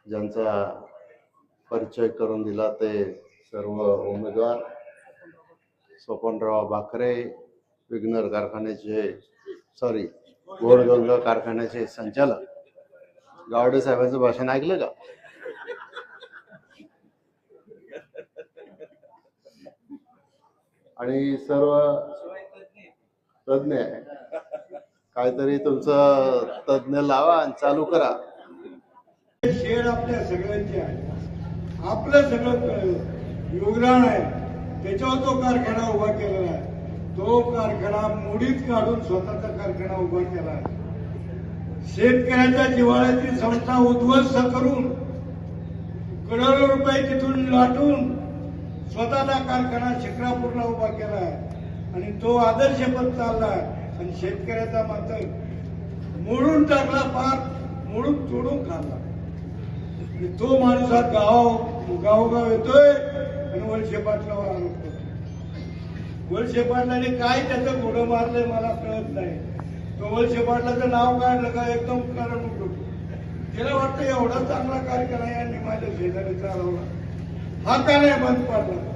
ज्यांचा परिचय करून दिला ते सर्व उमेदवार, स्वपनराव भाकरे विघ्नर कारखान्याचे गोडगंगा कारखान्याचे संचालक. गावडे साहेबांचं भाषण ऐकलं का? आणि सर्व तज्ञ आहे. काहीतरी तुमचं तज्ञ लावा आणि चालू करा. शेड आपल्या सगळ्यांचे आहे, आपलं सगळं योगदान आहे, त्याच्यावर तो कारखाना उभा केलेला आहे. तो कारखाना मोडीत काढून स्वतःचा कारखाना उभा केला आहे. शेतकऱ्याच्या जिव्हाळ्याची संस्था उद्ध्वस्त करून करोडो रुपये तिथून लाटून स्वतःचा कारखाना शिक्रापूरला उभा केला आहे आणि तो आदर्शपद चालला आहे. आणि शेतकऱ्याचा मात्र मोडून टाकला, पार मोडून तोडून खाल्ला. तो माणूस हा गावोगाव येतोय आणि वळसे पाटलावर आरोप करतो. वळसे पाटलाने काय त्याचं घोडं मारलंय मला कळत नाही. तो वळसे पाटलाचं नाव काढलं का एकदम कारण उठतो. त्याला वाटतं एवढा चांगला कारखाना यांनी माझ्या शेजारी चालवला, हा का नाही बंद पडला.